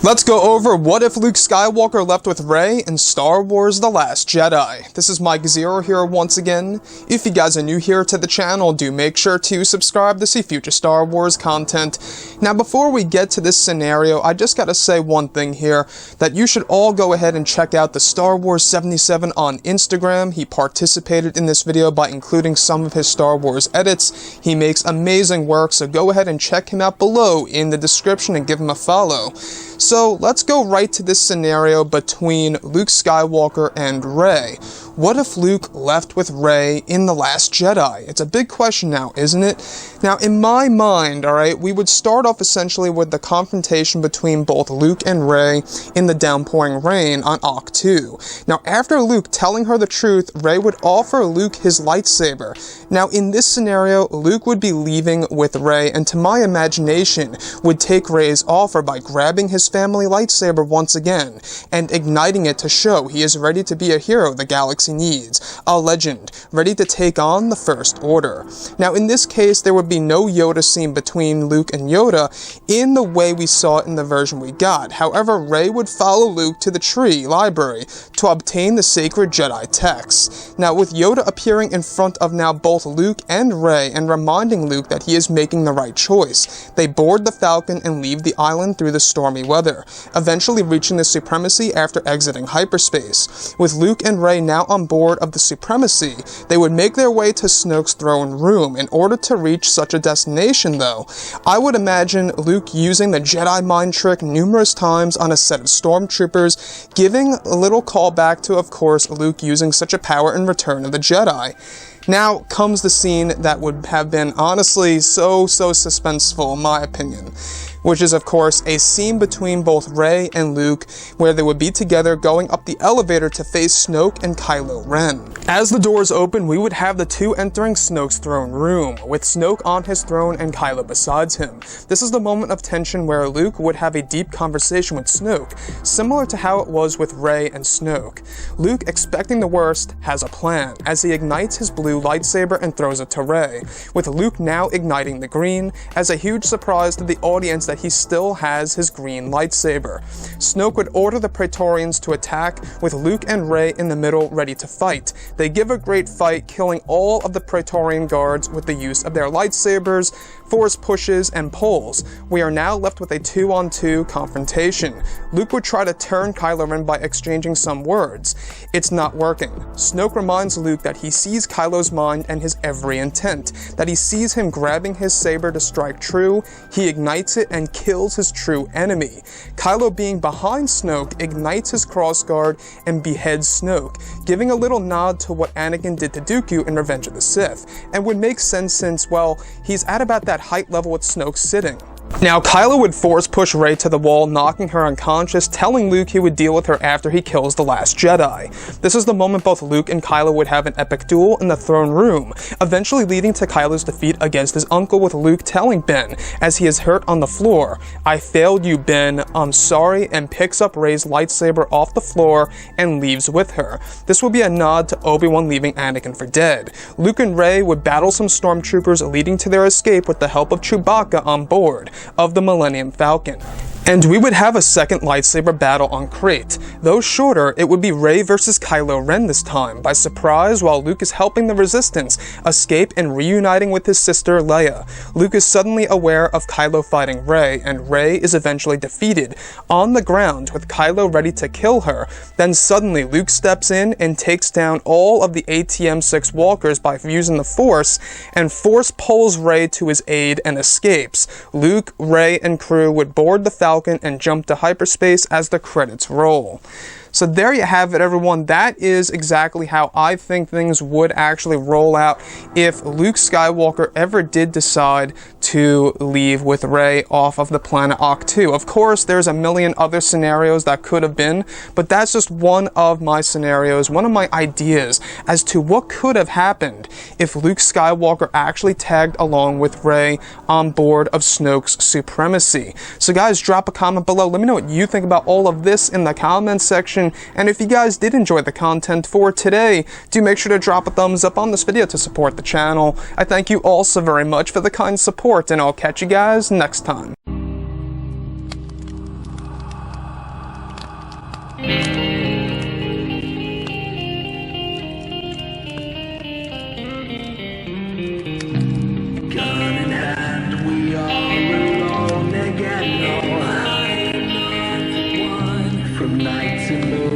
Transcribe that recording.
Let's go over what if Luke Skywalker left with Rey in Star Wars The Last Jedi. This is Mike Zero here once again. If you guys are new here to the channel, do make sure to subscribe to see future Star Wars content. Now before we get to this scenario, I just gotta say one thing here, that you should all go ahead and check out the Star Wars 77 on Instagram. He participated in this video by including some of his Star Wars edits. He makes amazing work, so go ahead and check him out below in the description and give him a follow. So let's go right to this scenario between Luke Skywalker and Rey. What if Luke left with Rey in The Last Jedi? It's a big question now, isn't it? Now, in my mind, alright, we would start off essentially with the confrontation between both Luke and Rey in the downpouring rain on ahch-to. Now, after Luke telling her the truth, Rey would offer Luke his lightsaber. Now, in this scenario, Luke would be leaving with Rey, and to my imagination, would take Rey's offer by grabbing his family lightsaber once again, and igniting it to show he is ready to be a hero the galaxy needs, a legend, ready to take on the First Order. Now in this case, there would be no Yoda scene between Luke and Yoda in the way we saw it in the version we got. However, Rey would follow Luke to the tree library to obtain the sacred Jedi texts. Now with Yoda appearing in front of now both Luke and Rey and reminding Luke that he is making the right choice, they board the Falcon and leave the island through the stormy weather, eventually reaching the Supremacy after exiting hyperspace. With Luke and Rey now on board of the Supremacy, they would make their way to Snoke's throne room. In order to reach such a destination though, I would imagine Luke using the Jedi mind trick numerous times on a set of stormtroopers, giving a little callback to, of course, Luke using such a power in Return of the Jedi. Now comes the scene that would have been honestly so suspenseful in my opinion, which is of course a scene between both Rey and Luke where they would be together going up the elevator to face Snoke and Kylo Ren. As the doors open, we would have the two entering Snoke's throne room, with Snoke on his throne and Kylo besides him. This is the moment of tension where Luke would have a deep conversation with Snoke, similar to how it was with Rey and Snoke. Luke, expecting the worst, has a plan, as he ignites his blue lightsaber and throws it to Rey, with Luke now igniting the green, as a huge surprise to the audience that he still has his green lightsaber. Snoke would order the Praetorians to attack, with Luke and Rey in the middle ready to fight. They give a great fight, killing all of the Praetorian guards with the use of their lightsabers, force pushes, and pulls. We are now left with a 2-on-2 confrontation. Luke would try to turn Kylo Ren by exchanging some words. It's not working. Snoke reminds Luke that he sees Kylo's mind and his every intent, that he sees him grabbing his saber to strike true, he ignites it and kills his true enemy. Kylo, being behind Snoke, ignites his crossguard and beheads Snoke, giving a little nod to what Anakin did to Dooku in Revenge of the Sith, and would make sense since, well, he's at about that height level with Snoke sitting. Now, Kylo would force push Rey to the wall, knocking her unconscious, telling Luke he would deal with her after he kills the last Jedi. This is the moment both Luke and Kylo would have an epic duel in the throne room, eventually leading to Kylo's defeat against his uncle, with Luke telling Ben, as he is hurt on the floor, "I failed you, Ben, I'm sorry," and picks up Rey's lightsaber off the floor and leaves with her. This would be a nod to Obi-Wan leaving Anakin for dead. Luke and Rey would battle some stormtroopers, leading to their escape with the help of Chewbacca on board of the Millennium Falcon. And we would have a second lightsaber battle on Crate. Though shorter, it would be Rey versus Kylo Ren this time, by surprise, while Luke is helping the Resistance escape and reuniting with his sister Leia. Luke is suddenly aware of Kylo fighting Rey, and Rey is eventually defeated on the ground with Kylo ready to kill her. Then suddenly Luke steps in and takes down all of the ATM-6 walkers by using the Force, and Force pulls Rey to his aid and escapes. Luke, Rey, and crew would board the Falcon and jump to hyperspace as the credits roll. So there you have it, everyone. That is exactly how I think things would actually roll out if Luke Skywalker ever did decide to leave with Rey off of the planet ahch-to. Of course, there's a million other scenarios that could have been, but that's just one of my scenarios, one of my ideas as to what could have happened if Luke Skywalker actually tagged along with Rey on board of Snoke's Supremacy. So guys, drop a comment below. Let me know what you think about all of this in the comments section. And if you guys did enjoy the content for today, do make sure to drop a thumbs up on this video to support the channel. I thank you all so very much for the kind support, and I'll catch you guys next time. see.